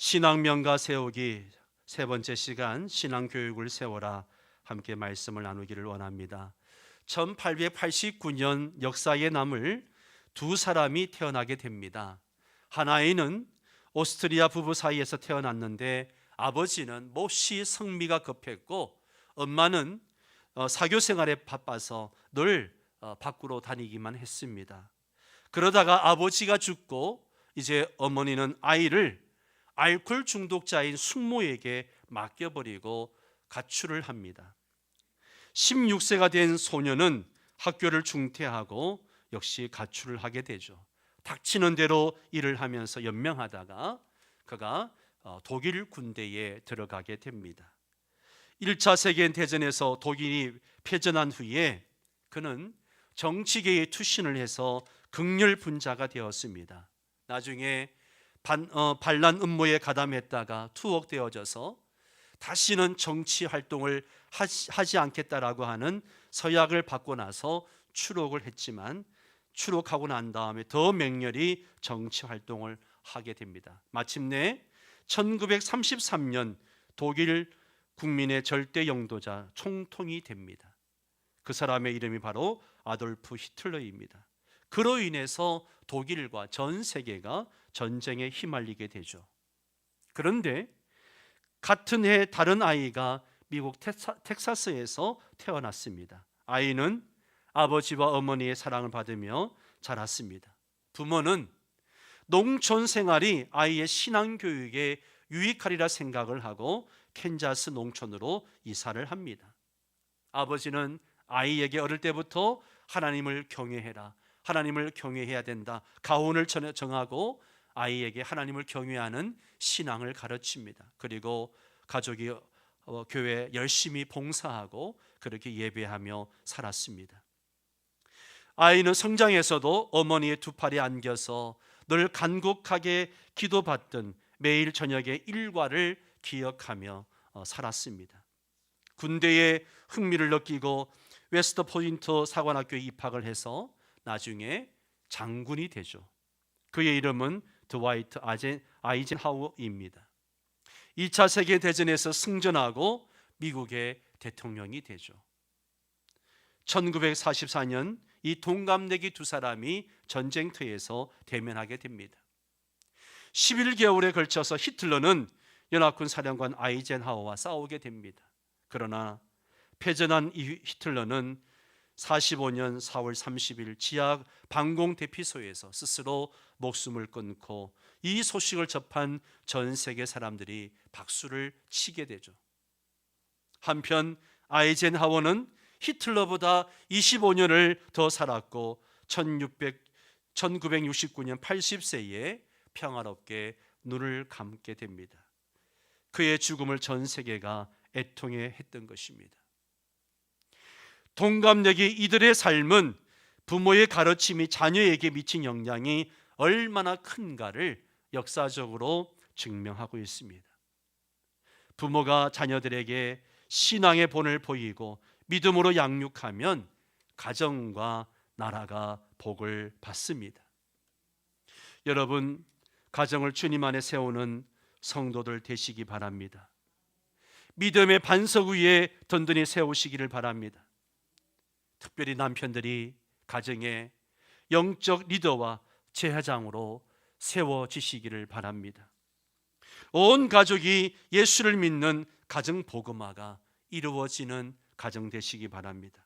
신앙명가 세우기 세 번째 시간, 신앙교육을 세워라, 함께 말씀을 나누기를 원합니다. 1889년 역사에 남을 두 사람이 태어나게 됩니다. 한 아이는 오스트리아 부부 사이에서 태어났는데 아버지는 몹시 성미가 급했고 엄마는 사교 생활에 바빠서 늘 밖으로 다니기만 했습니다. 그러다가 아버지가 죽고 이제 어머니는 아이를 알코올 중독자인 숙모에게 맡겨버리고 가출을 합니다. 16세가 된 소녀는 학교를 중퇴하고 역시 가출을 하게 되죠. 닥치는 대로 일을 하면서 연명하다가 그가 독일 군대에 들어가게 됩니다. 1차 세계대전에서 독일이 패전한 후에 그는 정치계에 투신을 해서 극렬분자가 되었습니다. 나중에 반란 음모에 가담했다가 투옥되어져서 다시는 정치 활동을 하지 않겠다라고 하는 서약을 받고 나서 추록을 했지만 추록하고 난 다음에 더 맹렬히 정치 활동을 하게 됩니다. 마침내 1933년 독일 국민의 절대 영도자 총통이 됩니다. 그 사람의 이름이 바로 아돌프 히틀러입니다. 그로 인해서 독일과 전 세계가 전쟁에 휘말리게 되죠. 그런데 같은 해 다른 아이가 미국 텍사스에서 태어났습니다. 아이는 아버지와 어머니의 사랑을 받으며 자랐습니다. 부모는 농촌 생활이 아이의 신앙 교육에 유익하리라 생각을 하고 캔자스 농촌으로 이사를 합니다. 아버지는 아이에게 어릴 때부터 하나님을 경외해라, 하나님을 경외해야 된다, 가훈을 정하고 아이에게 하나님을 경외하는 신앙을 가르칩니다. 그리고 가족이 교회에 열심히 봉사하고 그렇게 예배하며 살았습니다. 아이는 성장에서도 어머니의 두 팔에 안겨서 늘 간곡하게 기도받던 매일 저녁의 일과를 기억하며 살았습니다. 군대에 흥미를 느끼고 웨스트 포인트 사관학교에 입학을 해서 나중에 장군이 되죠. 그의 이름은 드와이트 아이젠하워입니다. 2차 세계대전에서 승전하고 미국의 대통령이 되죠. 1944년 이 동갑내기 두 사람이 전쟁터에서 대면하게 됩니다. 11개월에 걸쳐서 히틀러는 연합군 사령관 아이젠하워와 싸우게 됩니다. 그러나 패전한 이 히틀러는 45년 4월 30일 지하 방공 대피소에서 스스로 목숨을 끊고 이 소식을 접한 전 세계 사람들이 박수를 치게 되죠. 한편 아이젠하워는 히틀러보다 25년을 더 살았고 1969년 80세에 평화롭게 눈을 감게 됩니다. 그의 죽음을 전 세계가 애통해 했던 것입니다. 동갑내기 이들의 삶은 부모의 가르침이 자녀에게 미친 영향이 얼마나 큰가를 역사적으로 증명하고 있습니다. 부모가 자녀들에게 신앙의 본을 보이고 믿음으로 양육하면 가정과 나라가 복을 받습니다. 여러분, 가정을 주님 안에 세우는 성도들 되시기 바랍니다. 믿음의 반석 위에 든든히 세우시기를 바랍니다. 특별히 남편들이 가정의 영적 리더와 제사장으로 세워지시기를 바랍니다. 온 가족이 예수를 믿는 가정 복음화가 이루어지는 가정 되시기 바랍니다.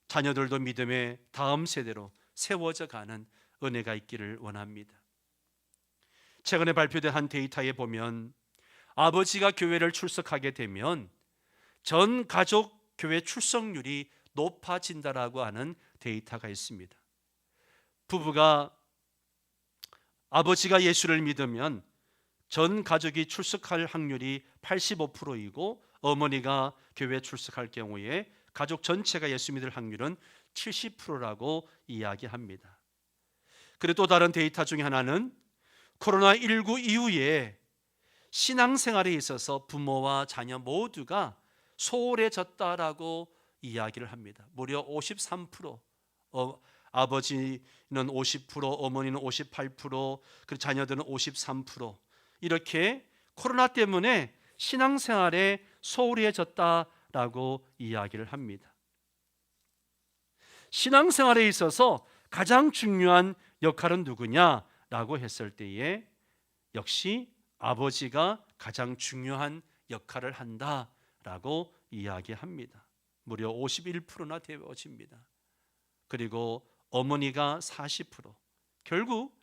자녀들도 믿음의 다음 세대로 세워져 가는 은혜가 있기를 원합니다. 최근에 발표된 한 데이터에 보면 아버지가 교회를 출석하게 되면 전 가족 교회 출석률이 높아진다라고 하는 데이터가 있습니다. 부부가 아버지가 예수를 믿으면 전 가족이 출석할 확률이 85%이고 어머니가 교회 출석할 경우에 가족 전체가 예수 믿을 확률은 70%라고 이야기합니다. 그리고 또 다른 데이터 중에 하나는 코로나19 이후에 신앙생활에 있어서 부모와 자녀 모두가 소홀해졌다라고 이야기를 합니다. 무려 53%, 아버지는 50%, 어머니는 58%, 그리고 자녀들은 53%. 이렇게 코로나 때문에 신앙생활에 소홀해졌다라고 이야기를 합니다. 신앙생활에 있어서 가장 중요한 역할은 누구냐라고 했을 때에 역시 아버지가 가장 중요한 역할을 한다라고 이야기합니다. 무려 51%나 되어집니다. 그리고 어머니가 40%, 결국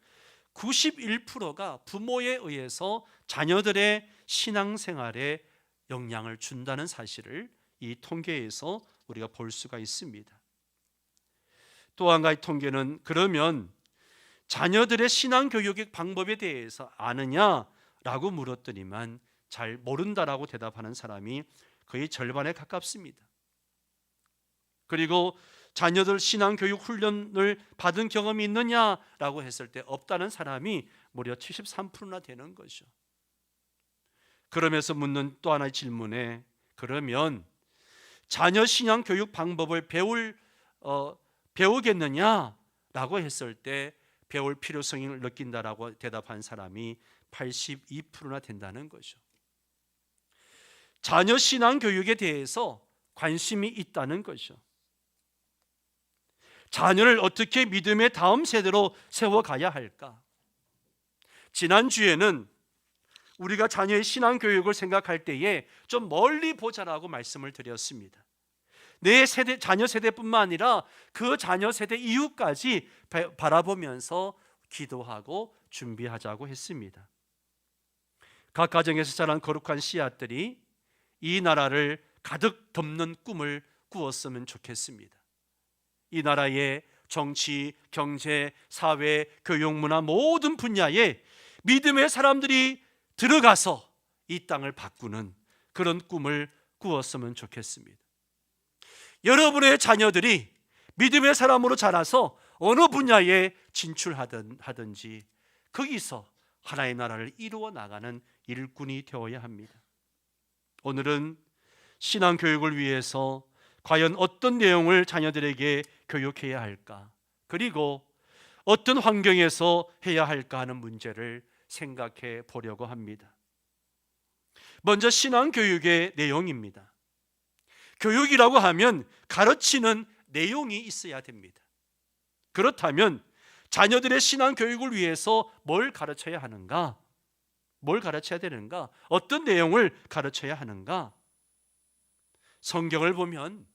91%가 부모에 의해서 자녀들의 신앙생활에 영향을 준다는 사실을 이 통계에서 우리가 볼 수가 있습니다. 또 한 가지 통계는 그러면 자녀들의 신앙교육의 방법에 대해서 아느냐라고 물었더니만 잘 모른다라고 대답하는 사람이 거의 절반에 가깝습니다. 그리고 자녀들 신앙교육 훈련을 받은 경험이 있느냐라고 했을 때 없다는 사람이 무려 73%나 되는 거죠. 그러면서 묻는 또 하나의 질문에 그러면 자녀 신앙교육 방법을 배우겠느냐라고 했을 때 배울 필요성을 느낀다라고 대답한 사람이 82%나 된다는 거죠. 자녀 신앙 교육에 대해서 관심이 있다는 거죠. 자녀를 어떻게 믿음의 다음 세대로 세워가야 할까? 지난주에는 우리가 자녀의 신앙 교육을 생각할 때에 좀 멀리 보자라고 말씀을 드렸습니다. 내 세대, 자녀 세대뿐만 아니라 그 자녀 세대 이후까지 바라보면서 기도하고 준비하자고 했습니다. 각 가정에서 자란 거룩한 씨앗들이 이 나라를 가득 덮는 꿈을 꾸었으면 좋겠습니다. 이 나라의 정치, 경제, 사회, 교육, 문화 모든 분야에 믿음의 사람들이 들어가서 이 땅을 바꾸는 그런 꿈을 꾸었으면 좋겠습니다. 여러분의 자녀들이 믿음의 사람으로 자라서 어느 분야에 진출하든지 거기서 하나의 나라를 이루어 나가는 일꾼이 되어야 합니다. 오늘은 신앙교육을 위해서 과연 어떤 내용을 자녀들에게 교육해야 할까? 그리고 어떤 환경에서 해야 할까 하는 문제를 생각해 보려고 합니다. 먼저 신앙교육의 내용입니다. 교육이라고 하면 가르치는 내용이 있어야 됩니다. 그렇다면 자녀들의 신앙 교육을 위해서 뭘 가르쳐야 하는가? 뭘 가르쳐야 되는가? 어떤 내용을 가르쳐야 하는가? 성경을 보면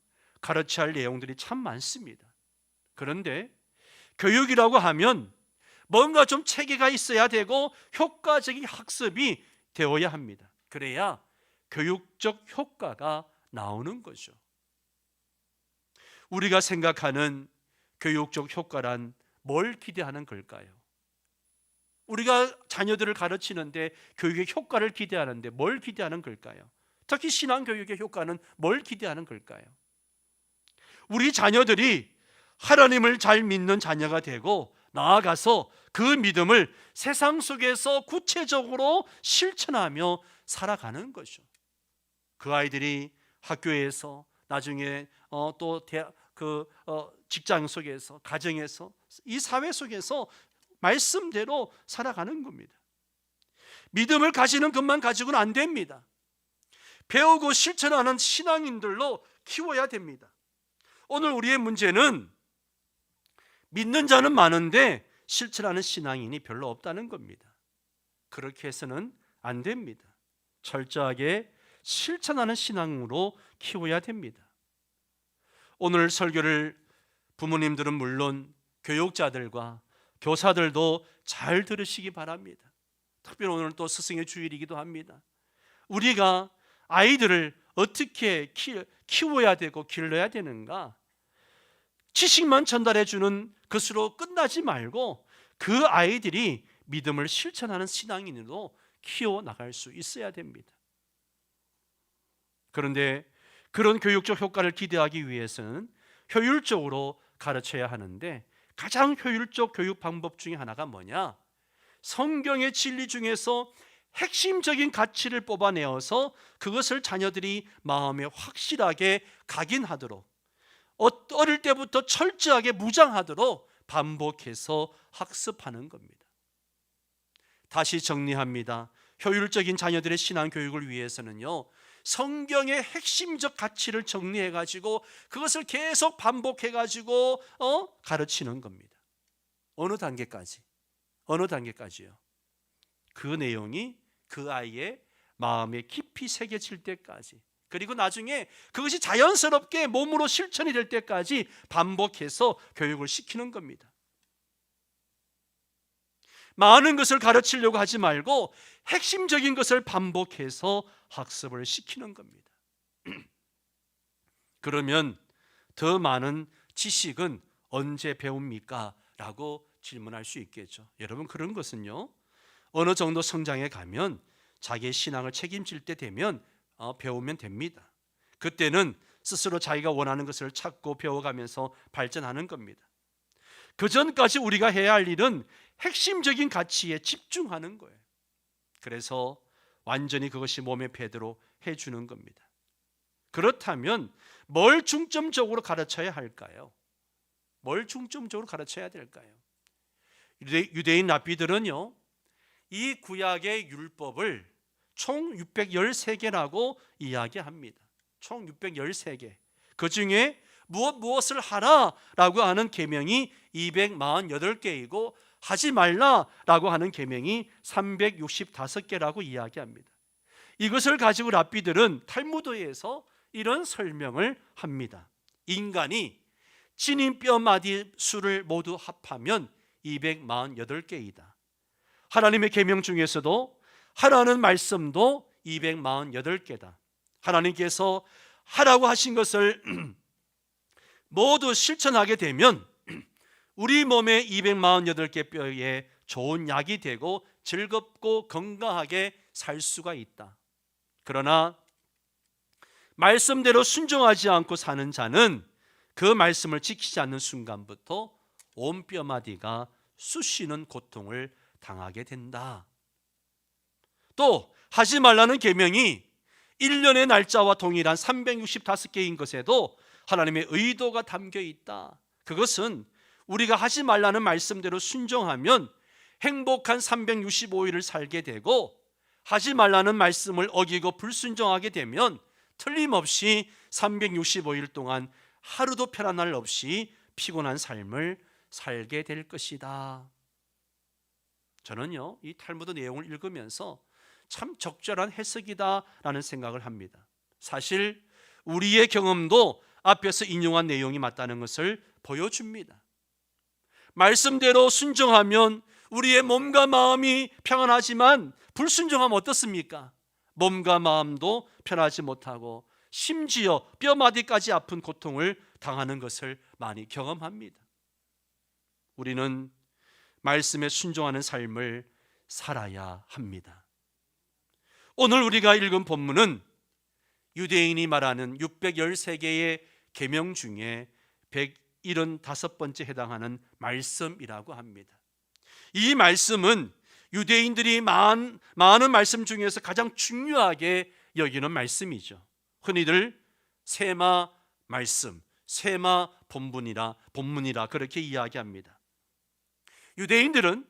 가르쳐야 할 내용들이 참 많습니다. 그런데 교육이라고 하면 뭔가 좀 체계가 있어야 되고 효과적인 학습이 되어야 합니다. 그래야 교육적 효과가 나오는 거죠. 우리가 생각하는 교육적 효과란 뭘 기대하는 걸까요? 우리가 자녀들을 가르치는데 교육의 효과를 기대하는데 뭘 기대하는 걸까요? 특히 신앙교육의 효과는 뭘 기대하는 걸까요? 우리 자녀들이 하나님을 잘 믿는 자녀가 되고 나아가서 그 믿음을 세상 속에서 구체적으로 실천하며 살아가는 거죠. 그 아이들이 학교에서 나중에 또 직장 속에서 가정에서 이 사회 속에서 말씀대로 살아가는 겁니다. 믿음을 가지는 것만 가지고는 안 됩니다. 배우고 실천하는 신앙인들로 키워야 됩니다. 오늘 우리의 문제는 믿는 자는 많은데 실천하는 신앙인이 별로 없다는 겁니다. 그렇게 해서는 안 됩니다. 철저하게 실천하는 신앙으로 키워야 됩니다. 오늘 설교를 부모님들은 물론 교육자들과 교사들도 잘 들으시기 바랍니다. 특별히 오늘 또 스승의 주일이기도 합니다. 우리가 아이들을 어떻게 키워야 되고 길러야 되는가? 지식만 전달해 주는 것으로 끝나지 말고 그 아이들이 믿음을 실천하는 신앙인으로 키워나갈 수 있어야 됩니다. 그런데 그런 교육적 효과를 기대하기 위해서는 효율적으로 가르쳐야 하는데 가장 효율적 교육 방법 중에 하나가 뭐냐? 성경의 진리 중에서 핵심적인 가치를 뽑아내어서 그것을 자녀들이 마음에 확실하게 각인하도록 어릴 때부터 철저하게 무장하도록 반복해서 학습하는 겁니다. 다시 정리합니다. 효율적인 자녀들의 신앙 교육을 위해서는요, 성경의 핵심적 가치를 정리해 가지고 그것을 계속 반복해 가지고 가르치는 겁니다. 어느 단계까지? 어느 단계까지요? 그 내용이 그 아이의 마음에 깊이 새겨질 때까지, 그리고 나중에 그것이 자연스럽게 몸으로 실천이 될 때까지 반복해서 교육을 시키는 겁니다. 많은 것을 가르치려고 하지 말고 핵심적인 것을 반복해서 학습을 시키는 겁니다. 그러면 더 많은 지식은 언제 배웁니까? 라고 질문할 수 있겠죠. 여러분, 그런 것은요, 어느 정도 성장해 가면 자기의 신앙을 책임질 때 되면 배우면 됩니다. 그때는 스스로 자기가 원하는 것을 찾고 배워가면서 발전하는 겁니다. 그 전까지 우리가 해야 할 일은 핵심적인 가치에 집중하는 거예요. 그래서 완전히 그것이 몸에 배도록 해주는 겁니다. 그렇다면 뭘 중점적으로 가르쳐야 할까요? 뭘 중점적으로 가르쳐야 될까요? 유대인 랍비들은요, 이 구약의 율법을 총 613개라고 이야기합니다. 총 613개. 그 중에 무엇을 하라라고 하는 계명이 248개이고 하지 말라라고 하는 계명이 365개라고 이야기합니다. 이것을 가지고 랍비들은 탈무드에서 이런 설명을 합니다. 인간이 지닌 뼈 마디 수를 모두 합하면 248개이다. 하나님의 계명 중에서도 하라는 말씀도 248개다. 하나님께서 하라고 하신 것을 모두 실천하게 되면 우리 몸의 248개 뼈에 좋은 약이 되고 즐겁고 건강하게 살 수가 있다. 그러나 말씀대로 순종하지 않고 사는 자는 그 말씀을 지키지 않는 순간부터 온 뼈마디가 쑤시는 고통을 당하게 된다. 또 하지 말라는 계명이 1년의 날짜와 동일한 365개인 것에도 하나님의 의도가 담겨 있다. 그것은 우리가 하지 말라는 말씀대로 순종하면 행복한 365일을 살게 되고, 하지 말라는 말씀을 어기고 불순종하게 되면 틀림없이 365일 동안 하루도 편한 날 없이 피곤한 삶을 살게 될 것이다. 저는요, 이 탈무드 내용을 읽으면서 참 적절한 해석이다라는 생각을 합니다. 사실 우리의 경험도 앞에서 인용한 내용이 맞다는 것을 보여줍니다. 말씀대로 순종하면 우리의 몸과 마음이 평안하지만 불순종하면 어떻습니까? 몸과 마음도 편하지 못하고 심지어 뼈마디까지 아픈 고통을 당하는 것을 많이 경험합니다. 우리는 말씀에 순종하는 삶을 살아야 합니다. 오늘 우리가 읽은 본문은 유대인이 말하는 613개의 계명 중에 175번째 해당하는 말씀이라고 합니다. 이 말씀은 유대인들이 많은 말씀 중에서 가장 중요하게 여기는 말씀이죠. 흔히들 세마 말씀, 세마 본문이라 그렇게 이야기합니다. 유대인들은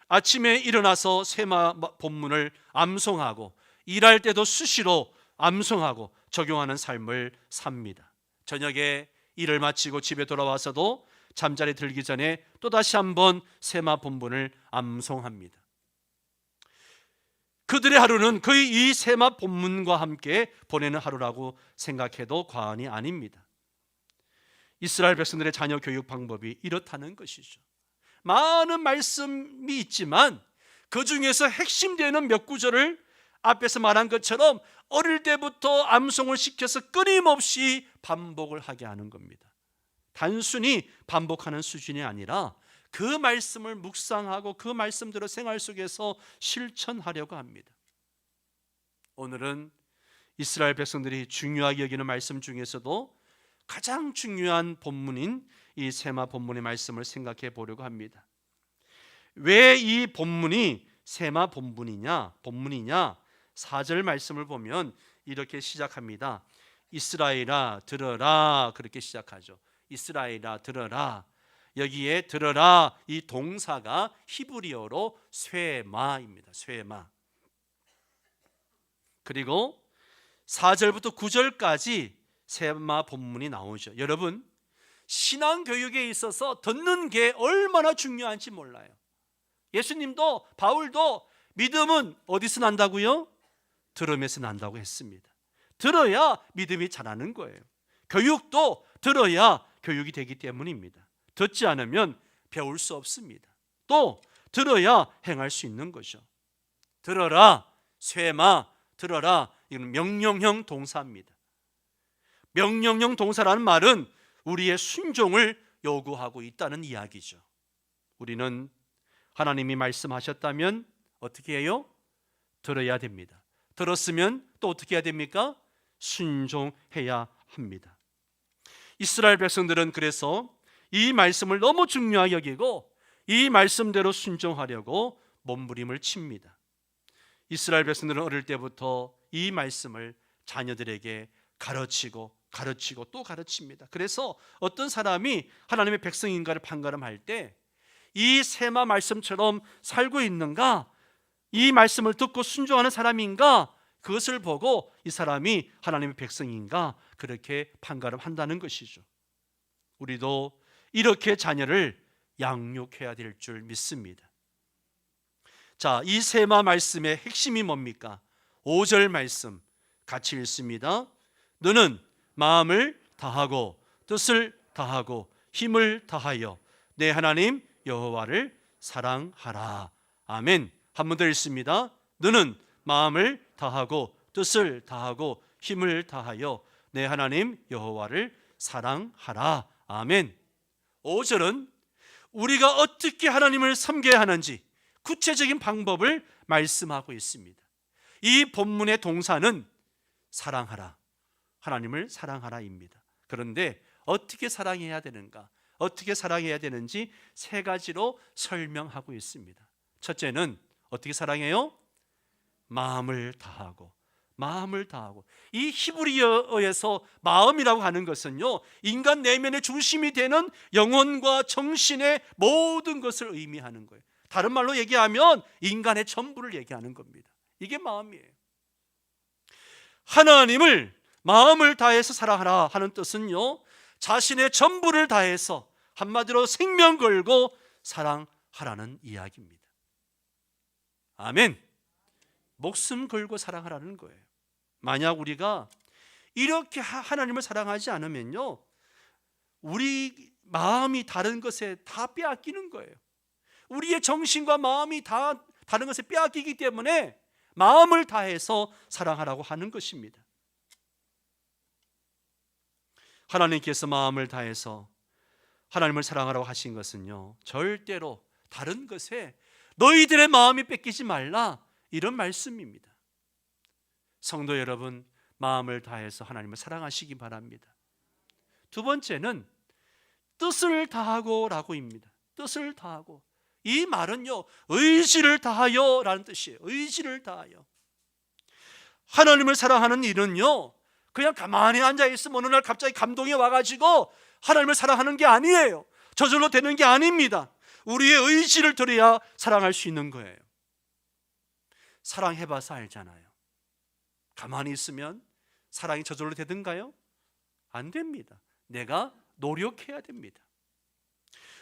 아침에 일어나서 세마 본문을 암송하고 일할 때도 수시로 암송하고 적용하는 삶을 삽니다. 저녁에 일을 마치고 집에 돌아와서도 잠자리 들기 전에 또다시 한번 세마 본문을 암송합니다. 그들의 하루는 거의 이 세마 본문과 함께 보내는 하루라고 생각해도 과언이 아닙니다. 이스라엘 백성들의 자녀 교육 방법이 이렇다는 것이죠. 많은 말씀이 있지만 그 중에서 핵심되는 몇 구절을 앞에서 말한 것처럼 어릴 때부터 암송을 시켜서 끊임없이 반복을 하게 하는 겁니다. 단순히 반복하는 수준이 아니라 그 말씀을 묵상하고 그 말씀대로 생활 속에서 실천하려고 합니다. 오늘은 이스라엘 백성들이 중요하게 여기는 말씀 중에서도 가장 중요한 본문인 이 세마 본문의 말씀을 생각해 보려고 합니다. 왜 이 본문이 세마 본문이냐? 4절 말씀을 보면 이렇게 시작합니다. 이스라엘아 들어라, 그렇게 시작하죠. 이스라엘아 들어라. 여기에 들어라 이 동사가 히브리어로 쇠마입니다. 쇠마. 그리고 4절부터 9절까지 세마 본문이 나오죠. 여러분, 신앙교육에 있어서 듣는 게 얼마나 중요한지 몰라요. 예수님도 바울도 믿음은 어디서 난다고요? 들음에서 난다고 했습니다. 들어야 믿음이 자라는 거예요. 교육도 들어야 교육이 되기 때문입니다. 듣지 않으면 배울 수 없습니다. 또 들어야 행할 수 있는 거죠. 들어라, 쇠마, 들어라, 이건 명령형 동사입니다. 명령형 동사라는 말은 우리의 순종을 요구하고 있다는 이야기죠. 우리는 하나님이 말씀하셨다면 어떻게 해요? 들어야 됩니다. 들었으면 또 어떻게 해야 됩니까? 순종해야 합니다. 이스라엘 백성들은 그래서 이 말씀을 너무 중요하게 여기고 이 말씀대로 순종하려고 몸부림을 칩니다. 이스라엘 백성들은 어릴 때부터 이 말씀을 자녀들에게 가르치고 또 가르칩니다. 그래서 어떤 사람이 하나님의 백성인가를 판가름할 때 이 세마 말씀처럼 살고 있는가, 이 말씀을 듣고 순종하는 사람인가, 그것을 보고 이 사람이 하나님의 백성인가 그렇게 판가름한다는 것이죠. 우리도 이렇게 자녀를 양육해야 될 줄 믿습니다. 자, 이 세마 말씀의 핵심이 뭡니까? 5절 말씀 같이 읽습니다. 너는 마음을 다하고 뜻을 다하고 힘을 다하여 내 하나님 여호와를 사랑하라. 아멘. 한 번 더 읽습니다. 너는 마음을 다하고 뜻을 다하고 힘을 다하여 내 하나님 여호와를 사랑하라. 아멘. 5절은 우리가 어떻게 하나님을 섬겨야 하는지 구체적인 방법을 말씀하고 있습니다. 이 본문의 동사는 사랑하라, 하나님을 사랑하라입니다. 그런데 어떻게 사랑해야 되는가, 어떻게 사랑해야 되는지 세 가지로 설명하고 있습니다. 첫째는 어떻게 사랑해요? 마음을 다하고. 이 히브리어에서 마음이라고 하는 것은요, 인간 내면의 중심이 되는 영혼과 정신의 모든 것을 의미하는 거예요. 다른 말로 얘기하면 인간의 전부를 얘기하는 겁니다. 이게 마음이에요. 하나님을 마음을 다해서 사랑하라 하는 뜻은요, 자신의 전부를 다해서 한마디로 생명 걸고 사랑하라는 이야기입니다. 아멘. 목숨 걸고 사랑하라는 거예요. 만약 우리가 이렇게 하나님을 사랑하지 않으면요, 우리 마음이 다른 것에 다 빼앗기는 거예요. 우리의 정신과 마음이 다 다른 것에 빼앗기기 때문에 마음을 다해서 사랑하라고 하는 것입니다. 하나님께서 마음을 다해서 하나님을 사랑하라고 하신 것은요, 절대로 다른 것에 너희들의 마음이 뺏기지 말라, 이런 말씀입니다. 성도 여러분, 마음을 다해서 하나님을 사랑하시기 바랍니다. 두 번째는 뜻을 다하고 라고입니다. 뜻을 다하고. 이 말은요, 의지를 다하여 라는 뜻이에요. 의지를 다하여. 하나님을 사랑하는 일은요, 그냥 가만히 앉아있으면 어느 날 갑자기 감동이 와가지고 하나님을 사랑하는 게 아니에요. 저절로 되는 게 아닙니다. 우리의 의지를 들여야 사랑할 수 있는 거예요. 사랑해봐서 알잖아요. 가만히 있으면 사랑이 저절로 되든가요? 안 됩니다. 내가 노력해야 됩니다.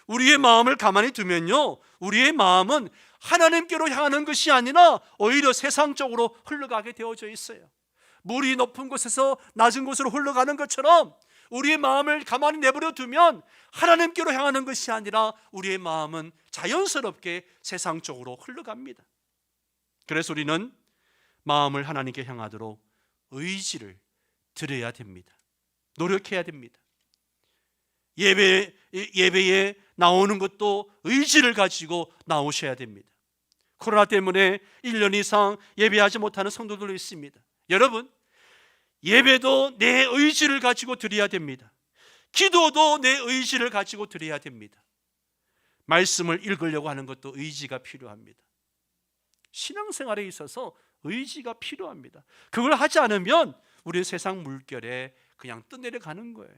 우리의 마음을 가만히 두면요, 우리의 마음은 하나님께로 향하는 것이 아니라 오히려 세상 쪽으로 흘러가게 되어져 있어요. 물이 높은 곳에서 낮은 곳으로 흘러가는 것처럼 우리의 마음을 가만히 내버려 두면 하나님께로 향하는 것이 아니라 우리의 마음은 자연스럽게 세상 쪽으로 흘러갑니다. 그래서 우리는 마음을 하나님께 향하도록 의지를 들여야 됩니다. 노력해야 됩니다. 예배에 나오는 것도 의지를 가지고 나오셔야 됩니다. 코로나 때문에 1년 이상 예배하지 못하는 성도들도 있습니다. 여러분, 예배도 내 의지를 가지고 드려야 됩니다. 기도도 내 의지를 가지고 드려야 됩니다. 말씀을 읽으려고 하는 것도 의지가 필요합니다. 신앙생활에 있어서 의지가 필요합니다. 그걸 하지 않으면 우리는 세상 물결에 그냥 떠내려가는 거예요.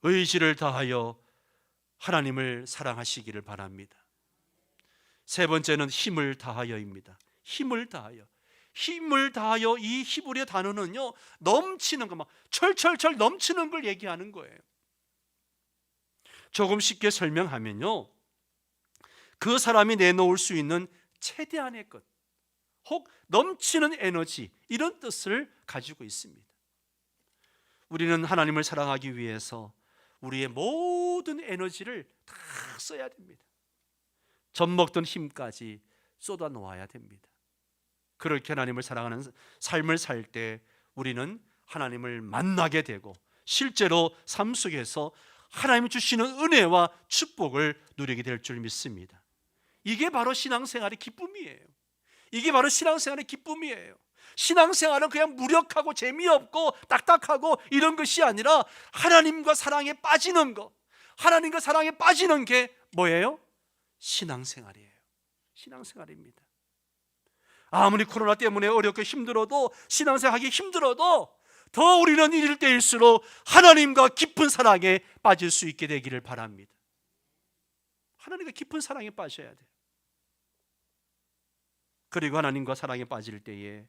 의지를 다하여 하나님을 사랑하시기를 바랍니다. 세 번째는 힘을 다하여입니다. 힘을 다하여. 힘을 다하여 이 히브리어 단어는요, 넘치는 거, 막 철철철 넘치는 걸 얘기하는 거예요. 조금 쉽게 설명하면요, 그 사람이 내놓을 수 있는 최대한의 것, 혹 넘치는 에너지, 이런 뜻을 가지고 있습니다. 우리는 하나님을 사랑하기 위해서 우리의 모든 에너지를 다 써야 됩니다. 젖먹던 힘까지 쏟아 놓아야 됩니다. 그렇게 하나님을 사랑하는 삶을 살 때 우리는 하나님을 만나게 되고 실제로 삶 속에서 하나님이 주시는 은혜와 축복을 누리게 될 줄 믿습니다. 이게 바로 신앙생활의 기쁨이에요. 이게 바로 신앙생활의 기쁨이에요. 신앙생활은 그냥 무력하고 재미없고 딱딱하고 이런 것이 아니라 하나님과 사랑에 빠지는 것, 하나님과 사랑에 빠지는 게 뭐예요? 신앙생활이에요. 신앙생활입니다. 아무리 코로나 때문에 어렵고 힘들어도, 신앙생활하기 힘들어도 더 우리는 이럴 때일수록 하나님과 깊은 사랑에 빠질 수 있게 되기를 바랍니다. 하나님과 깊은 사랑에 빠져야 돼요. 그리고 하나님과 사랑에 빠질 때에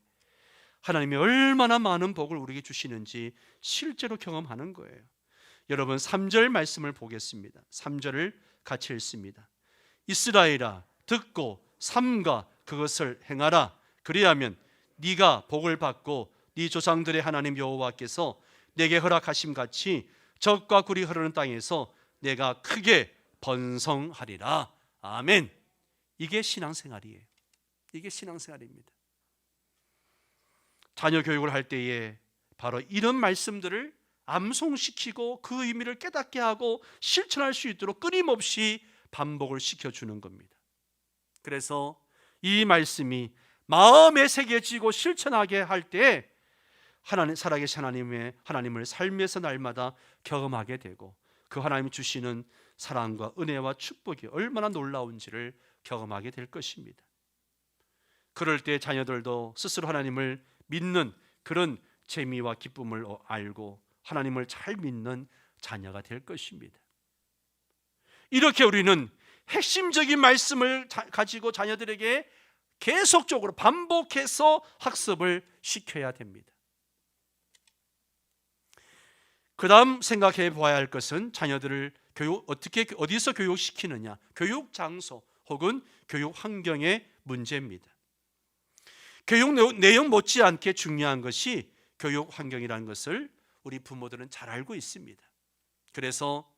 하나님이 얼마나 많은 복을 우리에게 주시는지 실제로 경험하는 거예요. 여러분 3절 말씀을 보겠습니다. 3절을 같이 읽습니다. 이스라엘아 듣고 삼가 그것을 행하라. 그리하면 네가 복을 받고 네 조상들의 하나님 여호와께서 내게 허락하심 같이 젖과 꿀이 흐르는 땅에서 내가 크게 번성하리라. 아멘. 이게 신앙생활이에요. 이게 신앙생활입니다. 자녀 교육을 할 때에 바로 이런 말씀들을 암송시키고 그 의미를 깨닫게 하고 실천할 수 있도록 끊임없이 반복을 시켜주는 겁니다. 그래서 이 말씀이 마음에 새겨지고 실천하게 할 때 하나님, 살아계신 하나님을 삶에서 날마다 경험하게 되고 그 하나님이 주시는 사랑과 은혜와 축복이 얼마나 놀라운지를 경험하게 될 것입니다. 그럴 때 자녀들도 스스로 하나님을 믿는 그런 재미와 기쁨을 알고 하나님을 잘 믿는 자녀가 될 것입니다. 이렇게 우리는 핵심적인 말씀을 가지고 자녀들에게 계속적으로 반복해서 학습을 시켜야 됩니다. 그 다음 생각해 보아야 할 것은 자녀들을 어디서 교육시키느냐, 교육 장소 혹은 교육 환경의 문제입니다. 교육 내용 못지않게 중요한 것이 교육 환경이라는 것을 우리 부모들은 잘 알고 있습니다. 그래서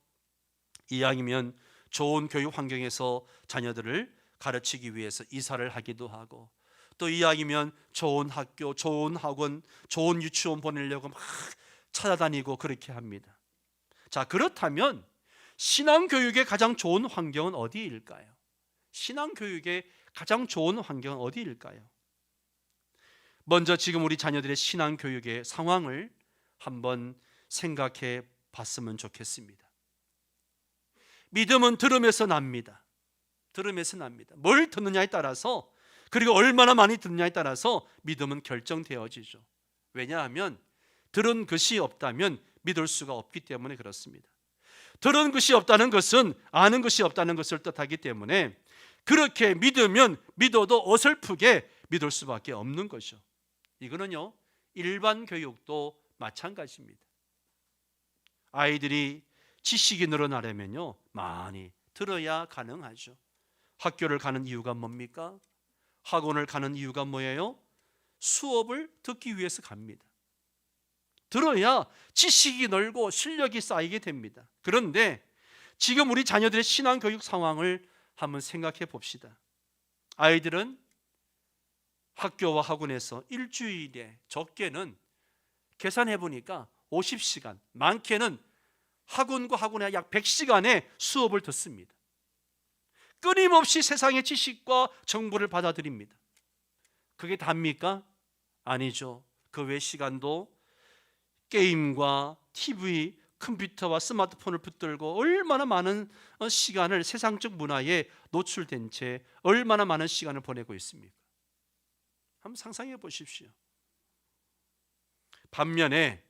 이왕이면 좋은 교육 환경에서 자녀들을 가르치기 위해서 이사를 하기도 하고, 또 이왕이면 좋은 학교, 좋은 학원, 좋은 유치원 보내려고 막 찾아다니고 그렇게 합니다. 자, 그렇다면 신앙교육의 가장 좋은 환경은 어디일까요? 신앙교육의 가장 좋은 환경은 어디일까요? 먼저 지금 우리 자녀들의 신앙교육의 상황을 한번 생각해 봤으면 좋겠습니다. 믿음은 들음에서 납니다. 들음에서 납니다. 뭘 듣느냐에 따라서, 그리고 얼마나 많이 듣느냐에 따라서 믿음은 결정되어지죠. 왜냐하면 들은 것이 없다면 믿을 수가 없기 때문에 그렇습니다. 들은 것이 없다는 것은 아는 것이 없다는 것을 뜻하기 때문에 그렇게 믿으면 믿어도 어설프게 믿을 수밖에 없는 것이죠. 이거는요, 일반 교육도 마찬가지입니다. 아이들이 지식이 늘어나려면요, 많이 들어야 가능하죠. 학교를 가는 이유가 뭡니까? 학원을 가는 이유가 뭐예요? 수업을 듣기 위해서 갑니다. 들어야 지식이 늘고 실력이 쌓이게 됩니다. 그런데 지금 우리 자녀들의 신앙교육 상황을 한번 생각해 봅시다. 아이들은 학교와 학원에서 일주일에 적게는 계산해 보니까 50시간, 많게는 학원과 학원에 약 100시간의 수업을 듣습니다. 끊임없이 세상의 지식과 정보를 받아들입니다. 그게 답니까? 아니죠. 그 외 시간도 게임과 TV, 컴퓨터와 스마트폰을 붙들고 얼마나 많은 시간을 세상적 문화에 노출된 채 얼마나 많은 시간을 보내고 있습니까? 한번 상상해 보십시오. 반면에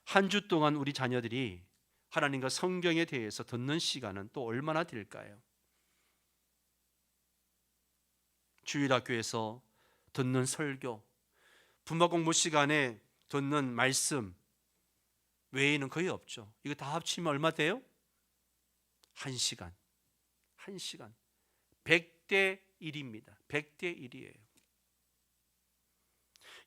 한 주 동안 우리 자녀들이 하나님과 성경에 대해서 듣는 시간은 또 얼마나 될까요? 주일학교에서 듣는 설교, 부모 공부 시간에 듣는 말씀 외에는 거의 없죠. 이거 다 합치면 얼마 돼요? 1시간. 1시간. 100대 1입니다. 100대 1이에요.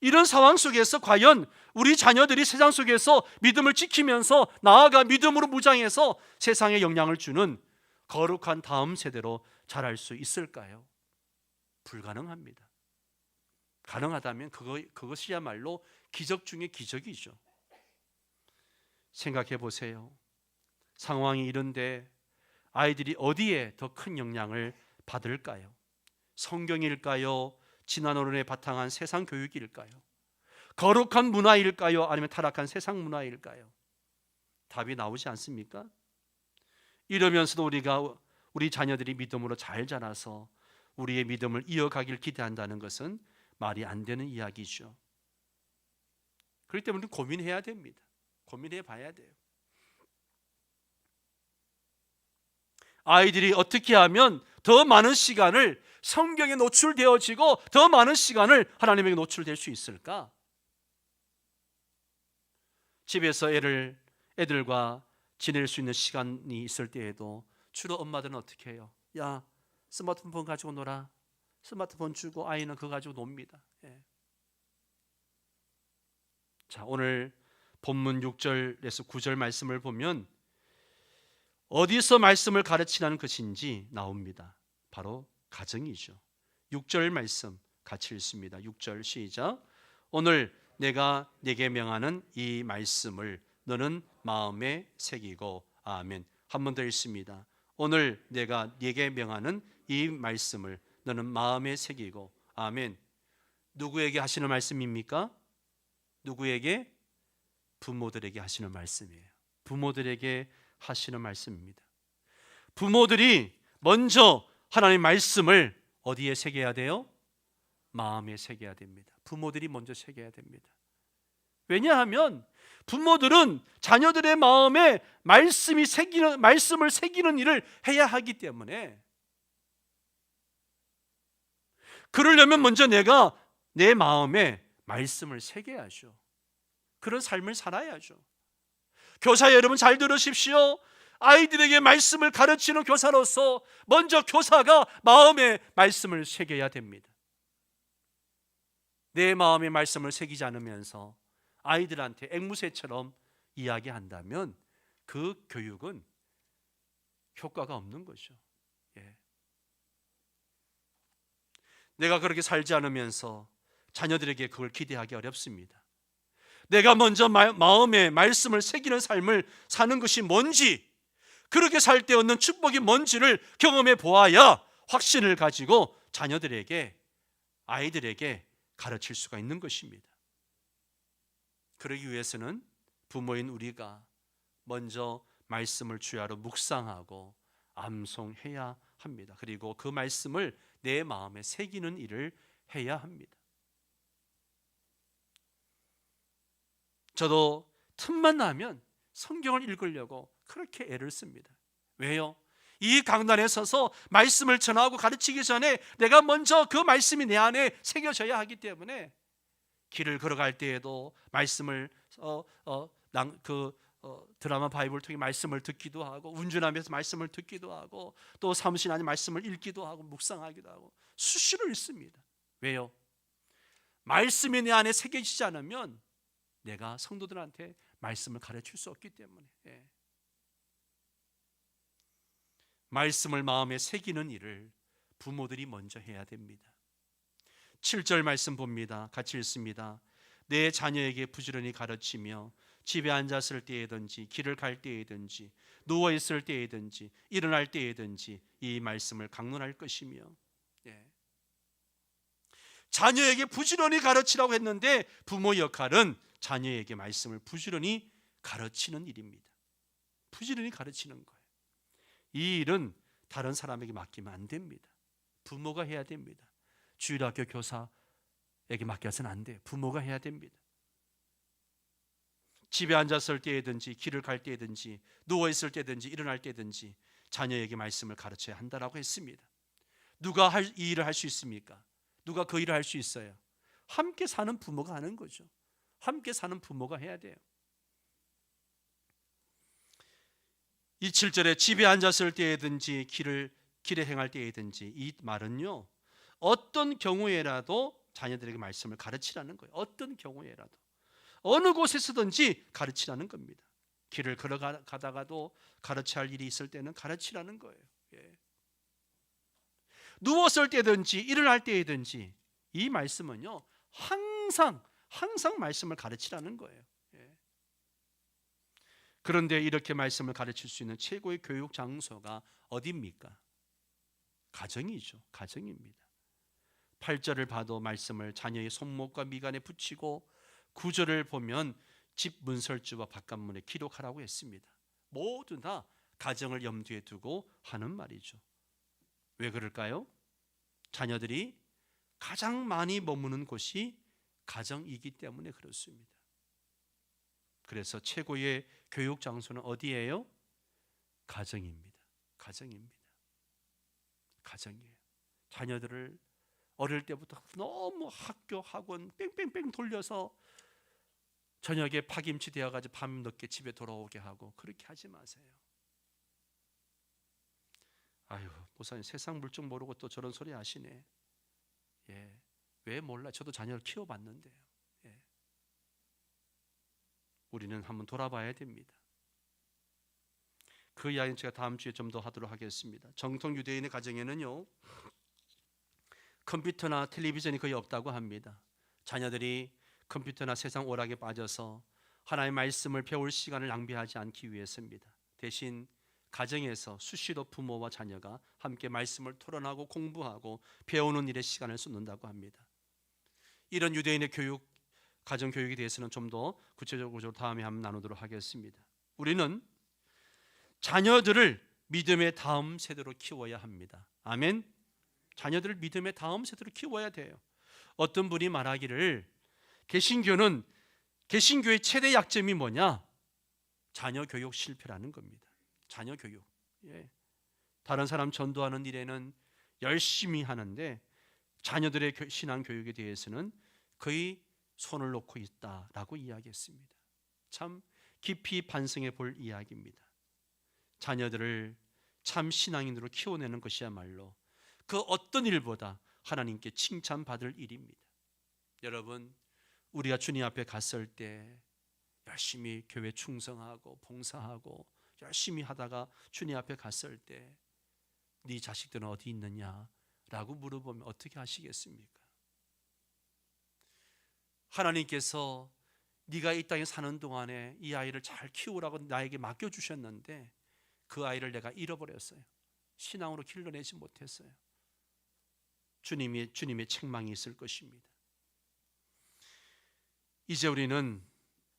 이런 상황 속에서 과연 우리 자녀들이 세상 속에서 믿음을 지키면서 나아가 믿음으로 무장해서 세상에 영향을 주는 거룩한 다음 세대로 자랄 수 있을까요? 불가능합니다. 가능하다면 그것이야말로 기적 중의 기적이죠. 생각해 보세요. 상황이 이런데 아이들이 어디에 더 큰 영향을 받을까요? 성경일까요? 지난 어른에 바탕한 세상 교육일까요? 거룩한 문화일까요? 아니면 타락한 세상 문화일까요? 답이 나오지 않습니까? 이러면서도 우리 자녀들이 믿음으로 잘 자라서 우리의 믿음을 이어가길 기대한다는 것은 말이 안 되는 이야기죠. 그렇기 때문에 고민해야 됩니다. 고민해 봐야 돼요. 아이들이 어떻게 하면 더 많은 시간을 성경에 노출되어지고 더 많은 시간을 하나님에게 노출될 수 있을까? 집에서 애들과 지낼 수 있는 시간이 있을 때에도 주로 엄마들은 어떻게 해요? 야, 스마트폰 가지고 놀아. 스마트폰 주고 아이는 그거 가지고 놉니다. 예. 자, 오늘 본문 6절에서 9절 말씀을 보면 어디서 말씀을 가르치라는 것인지 나옵니다. 바로 가정이죠. 6절 말씀 같이 읽습니다. 6절 시작. 오늘 내가 네게 명하는 이 말씀을 너는 마음에 새기고. 아멘. 한 번 더 읽습니다. 오늘 내가 네게 명하는 이 말씀을 너는 마음에 새기고. 아멘. 누구에게 하시는 말씀입니까? 누구에게? 부모들에게 하시는 말씀이에요. 부모들에게 하시는 말씀입니다. 부모들이 먼저 하나님의 말씀을 어디에 새겨야 돼요? 마음에 새겨야 됩니다. 부모들이 먼저 새겨야 됩니다. 왜냐하면 부모들은 자녀들의 마음에 말씀을 새기는 일을 해야 하기 때문에, 그러려면 먼저 내가 내 마음에 말씀을 새겨야죠. 그런 삶을 살아야죠. 교사 여러분 잘 들으십시오. 아이들에게 말씀을 가르치는 교사로서 먼저 교사가 마음에 말씀을 새겨야 됩니다. 내 마음에 말씀을 새기지 않으면서 아이들한테 앵무새처럼 이야기한다면 그 교육은 효과가 없는 거죠. 예. 내가 그렇게 살지 않으면서 자녀들에게 그걸 기대하기 어렵습니다. 내가 먼저 마음에 말씀을 새기는 삶을 사는 것이 뭔지, 그렇게 살 때 얻는 축복이 뭔지를 경험해 보아야 확신을 가지고 자녀들에게, 아이들에게 가르칠 수가 있는 것입니다. 그러기 위해서는 부모인 우리가 먼저 말씀을 주야로 묵상하고 암송해야 합니다. 그리고 그 말씀을 내 마음에 새기는 일을 해야 합니다. 저도 틈만 나면 성경을 읽으려고 그렇게 애를 씁니다. 왜요? 이 강단에 서서 말씀을 전하고 가르치기 전에 내가 먼저 그 말씀이 내 안에 새겨져야 하기 때문에 길을 걸어갈 때에도 말씀을 드라마 바이블을 통해 말씀을 듣기도 하고, 운전하면서 말씀을 듣기도 하고, 또 사무실 안에 말씀을 읽기도 하고 묵상하기도 하고 수시로 읽습니다. 왜요? 말씀이 내 안에 새겨지지 않으면 내가 성도들한테 말씀을 가르칠 수 없기 때문에. 예. 말씀을 마음에 새기는 일을 부모들이 먼저 해야 됩니다. 7절 말씀 봅니다. 같이 읽습니다. 내 자녀에게 부지런히 가르치며 집에 앉았을 때에든지 길을 갈 때에든지 누워 있을 때에든지 일어날 때에든지 이 말씀을 강론할 것이며. 예. 자녀에게 부지런히 가르치라고 했는데 부모 역할은 자녀에게 말씀을 부지런히 가르치는 일입니다. 부지런히 가르치는 거예요. 이 일은 다른 사람에게 맡기면 안 됩니다. 부모가 해야 됩니다. 주일학교 교사에게 맡겨서는 안 돼요. 부모가 해야 됩니다. 집에 앉았을 때든지 길을 갈 때든지 누워 있을 때든지 일어날 때든지 자녀에게 말씀을 가르쳐야 한다라고 했습니다. 누가 이 일을 할 수 있습니까? 누가 그 일을 할 수 있어요? 함께 사는 부모가 하는 거죠. 함께 사는 부모가 해야 돼요. 이 7절에 집에 앉았을 때든지 길에 행할 때든지, 이 말은요, 어떤 경우에라도 자녀들에게 말씀을 가르치라는 거예요. 어떤 경우에라도, 어느 곳에서든지 가르치라는 겁니다. 길을 걸어가다가도 가르쳐야 할 일이 있을 때는 가르치라는 거예요. 예. 누웠을 때든지 일어날 때든지, 이 말씀은요, 항상 말씀을 가르치라는 거예요. 예. 그런데 이렇게 말씀을 가르칠 수 있는 최고의 교육 장소가 어디입니까? 가정이죠. 가정입니다. 8절을 봐도 말씀을 자녀의 손목과 미간에 붙이고, 9절을 보면 집 문설주와 바깥문에 기록하라고 했습니다. 모두 다 가정을 염두에 두고 하는 말이죠. 왜 그럴까요? 자녀들이 가장 많이 머무는 곳이 가정이기 때문에 그렇습니다. 그래서 최고의 교육 장소는 어디예요? 가정입니다. 가정입니다. 가정이에요. 자녀들을 어릴 때부터 너무 학교, 학원 뺑뺑뺑 돌려서 저녁에 파김치 되어가지고 밤늦게 집에 돌아오게 하고, 그렇게 하지 마세요. 아유, 목사님 세상 물정 모르고 또 저런 소리 하시네. 예, 왜 몰라? 저도 자녀를 키워봤는데요. 예. 우리는 한번 돌아봐야 됩니다. 그 이야기는 제가 다음 주에 좀 더 하도록 하겠습니다. 정통 유대인의 가정에는요, 컴퓨터나 텔레비전이 거의 없다고 합니다. 자녀들이 컴퓨터나 세상 오락에 빠져서 하나님의 말씀을 배울 시간을 낭비하지 않기 위해서입니다. 대신 가정에서 수시로 부모와 자녀가 함께 말씀을 토론하고 공부하고 배우는 일에 시간을 쏟는다고 합니다. 이런 유대인의 가정 교육에 대해서는 좀 더 구체적으로 다음에 한번 나누도록 하겠습니다. 우리는 자녀들을 믿음의 다음 세대로 키워야 합니다. 아멘. 자녀들을 믿음의 다음 세대로 키워야 돼요. 어떤 분이 말하기를, 개신교의 최대 약점이 뭐냐? 자녀 교육 실패라는 겁니다. 자녀 교육. 예. 다른 사람 전도하는 일에는 열심히 하는데 자녀들의 신앙 교육에 대해서는 거의 손을 놓고 있다라고 이야기했습니다. 참 깊이 반성해 볼 이야기입니다. 자녀들을 참 신앙인으로 키워내는 것이야말로 그 어떤 일보다 하나님께 칭찬받을 일입니다. 여러분, 우리가 주님 앞에 갔을 때 열심히 교회 충성하고 봉사하고 열심히 하다가 주님 앞에 갔을 때 네 자식들은 어디 있느냐라고 물어보면 어떻게 하시겠습니까? 하나님께서 네가 이 땅에 사는 동안에 이 아이를 잘 키우라고 나에게 맡겨주셨는데 그 아이를 내가 잃어버렸어요. 신앙으로 길러내지 못했어요. 주님의 책망이 있을 것입니다. 이제 우리는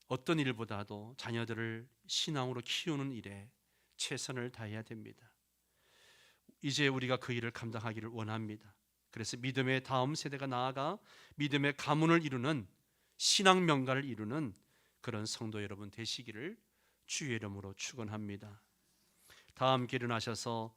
어떤 일보다도 자녀들을 신앙으로 키우는 일에 최선을 다해야 됩니다. 이제 우리가 그 일을 감당하기를 원합니다. 그래서 믿음의 다음 세대가 나아가 믿음의 가문을 이루는, 신앙 명가를 이루는 그런 성도 여러분 되시기를 주의 이름으로 축원합니다. 다 함께 일어나셔서